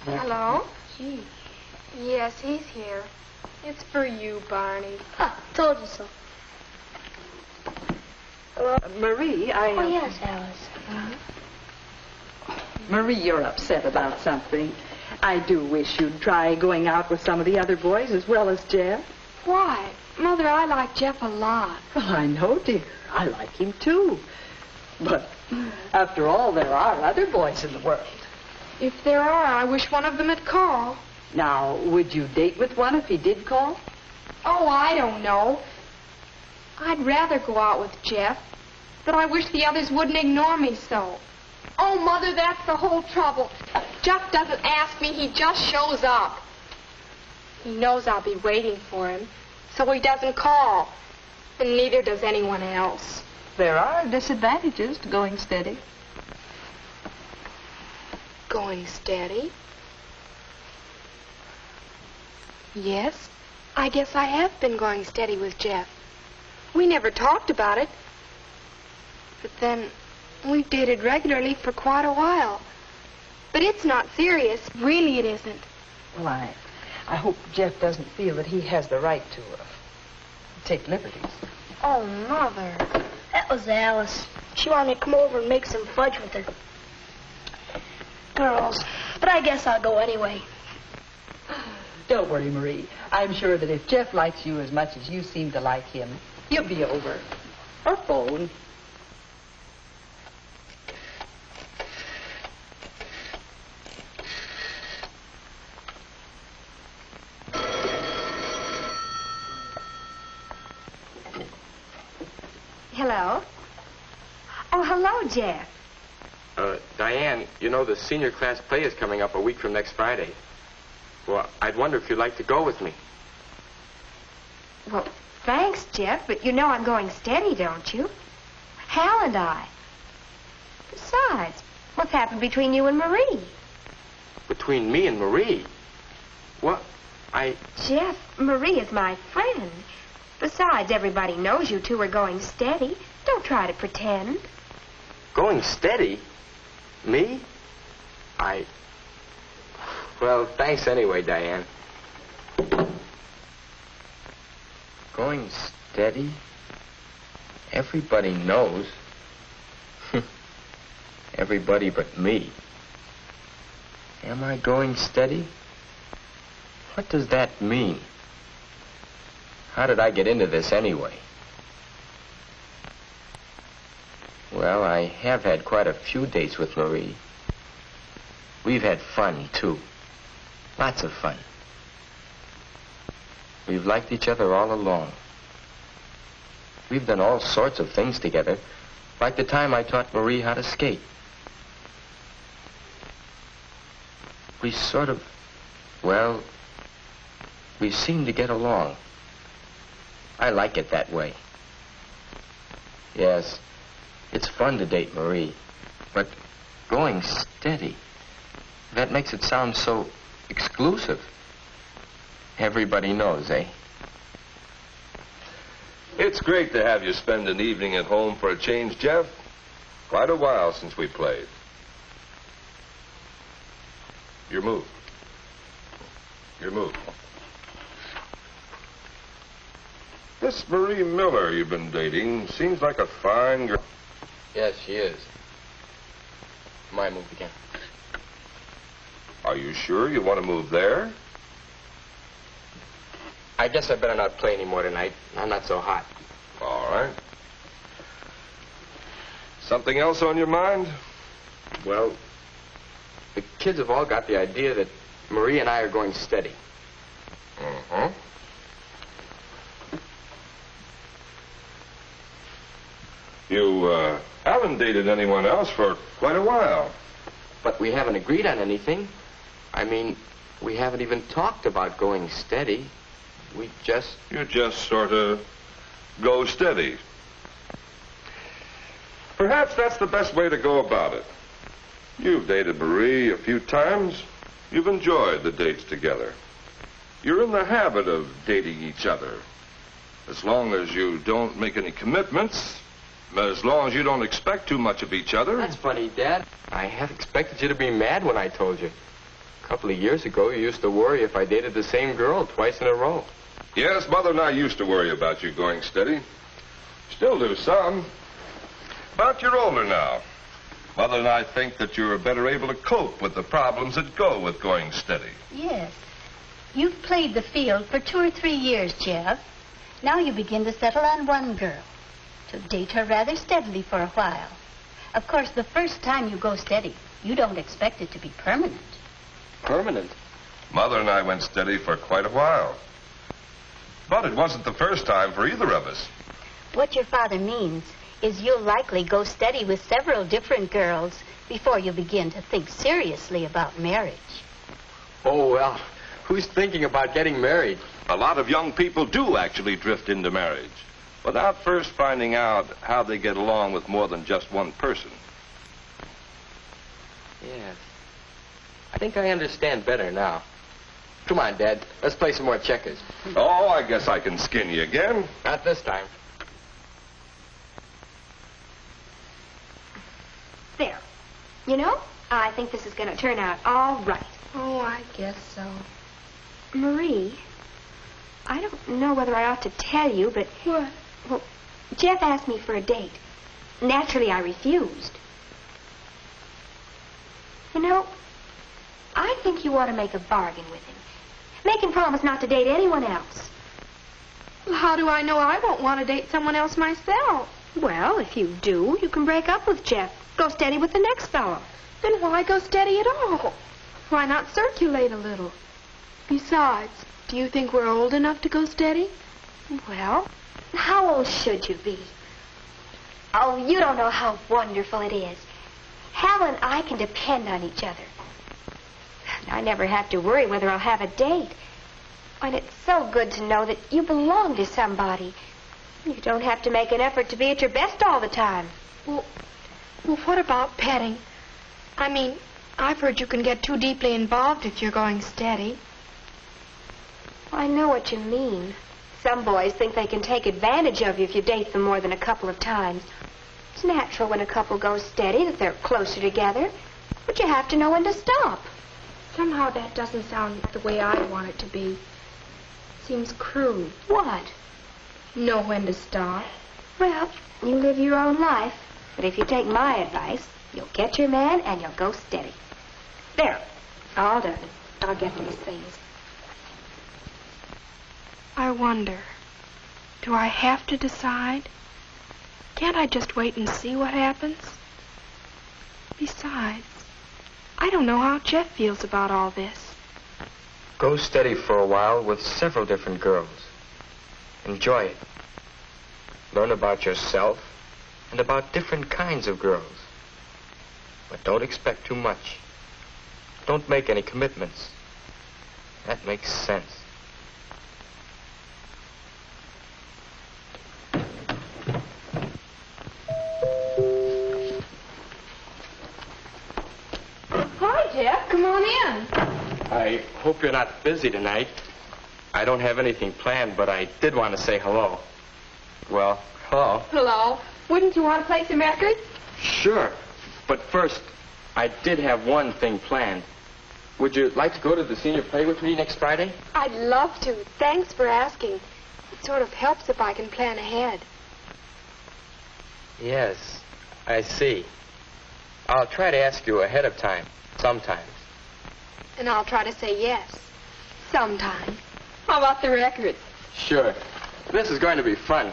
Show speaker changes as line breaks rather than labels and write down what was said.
Hello?
Gee.
Yes, he's here. It's for you, Barney.
Ha, told you so.
Hello? Marie,
Oh, yes, Alice.
Marie, you're upset about something. I do wish you'd try going out with some of the other boys as well as Jeff.
Why? Mother, I like Jeff a lot.
Well, I know, dear. I like him, too. But after all, there are other boys in the world.
If there are, I wish one of them had called.
Now, would you date with one if he did call?
Oh, I don't know. I'd rather go out with Jeff, but I wish the others wouldn't ignore me so. Oh, Mother, that's the whole trouble. Jeff doesn't ask me, he just shows up. He knows I'll be waiting for him, so he doesn't call. And neither does anyone else.
There are disadvantages to going steady.
Going steady? Yes, I guess I have been going steady with Jeff. We never talked about it. But then, we've dated regularly for quite a while. But it's not serious. Really, it isn't.
Well, I hope Jeff doesn't feel that he has the right to take liberties.
Oh, Mother.
That was Alice. She wanted me to come over and make some fudge with her. Girls. But I guess I'll go anyway.
Don't worry, Marie. I'm sure that if Jeff likes you as much as you seem to like him, he'll be over. Or phone.
Hello? Oh, hello, Jeff.
Diane, you know the senior class play is coming up a week from next Friday. Well, I'd wonder if you'd like to go with me.
Well, thanks, Jeff, but you know I'm going steady, don't you? Hal and I. Besides, what's happened between you and Marie?
Between me and Marie? What?
Jeff, Marie is my friend. Besides, everybody knows you two are going steady. Don't try to pretend.
Going steady? Me? Well, thanks anyway, Diane. Going steady? Everybody knows. Everybody but me. Am I going steady? What does that mean? How did I get into this anyway? Well, I have had quite a few dates with Marie. We've had fun, too. Lots of fun. We've liked each other all along. We've done all sorts of things together, like the time I taught Marie how to skate. We sort of, well, we seem to get along. I like it that way. Yes, it's fun to date Marie, but going steady, that makes it sound so exclusive. Everybody knows, eh?
It's great to have you spend an evening at home for a change, Jeff. Quite a while since we played. Your move. Your move. This Marie Miller you've been dating seems like a fine girl.
Yes, she is. My move again.
Are you sure you want to move there?
I guess I better not play anymore tonight. I'm not so hot.
All right. Something else on your mind?
Well, the kids have all got the idea that Marie and I are going steady.
Uh-huh. You haven't dated anyone else for quite a while.
But we haven't agreed on anything. I mean, we haven't even talked about going steady. You just
sort of go steady. Perhaps that's the best way to go about it. You've dated Marie a few times. You've enjoyed the dates together. You're in the habit of dating each other. As long as you don't make any commitments, as long as you don't expect too much of each other.
That's funny, Dad. I half expected you to be mad when I told you. couple of years ago, you used to worry if I dated the same girl twice in a row.
Yes, Mother and I used to worry about you going steady. Still do some. But you're older now. Mother and I think that you're better able to cope with the problems that go with going steady.
Yes. You've played the field for 2 or 3 years, Jeff. Now you begin to settle on one girl, to date her rather steadily for a while. Of course, the first time you go steady, you don't expect it to be permanent.
Permanent?
Mother and I went steady for quite a while. But it wasn't the first time for either of us.
What your father means is you'll likely go steady with several different girls before you begin to think seriously about marriage.
Oh, well, who's thinking about getting married?
A lot of young people do actually drift into marriage without first finding out how they get along with more than just one person.
Yes. I think I understand better now. Come on, Dad. Let's play some more checkers.
Oh, I guess I can skin you again.
Not this time.
There. You know, I think this is going to turn out all right.
Oh, I guess so.
Marie, I don't know whether I ought to tell you, but...
What?
Well, Jeff asked me for a date. Naturally, I refused. You know, I think you ought to make a bargain with him. Make him promise not to date anyone else.
Well, how do I know I won't want to date someone else myself?
Well, if you do, you can break up with Jeff. Go steady with the next fellow.
Then why go steady at all? Why not circulate a little? Besides, do you think we're old enough to go steady?
Well, how old should you be? Oh, you don't know how wonderful it is. Hal and I can depend on each other. I never have to worry whether I'll have a date. And it's so good to know that you belong to somebody. You don't have to make an effort to be at your best all the time.
Well, what about petting? I mean, I've heard you can get too deeply involved if you're going steady.
I know what you mean. Some boys think they can take advantage of you if you date them more than a couple of times. It's natural when a couple goes steady that they're closer together, but you have to know when to stop.
Somehow that doesn't sound the way I want it to be. Seems crude.
What?
Know when to stop.
Well, you live your own life, but if you take my advice, you'll get your man and you'll go steady. There, all done. I'll get these things.
I wonder, do I have to decide? Can't I just wait and see what happens? Besides, I don't know how Jeff feels about all this.
Go steady for a while with several different girls. Enjoy it. Learn about yourself and about different kinds of girls. But don't expect too much. Don't make any commitments. That makes sense.
Hi, Jeff. Come on in.
I hope you're not busy tonight. I don't have anything planned, but I did want to say hello. Well, hello.
Hello. Wouldn't you want to play some records?
Sure. But first, I did have one thing planned. Would you like to go to the senior play with me next Friday?
I'd love to. Thanks for asking. It sort of helps if I can plan ahead.
Yes, I see. I'll try to ask you ahead of time, sometimes.
And I'll try to say yes. Sometime. How about the records?
Sure. This is going to be fun.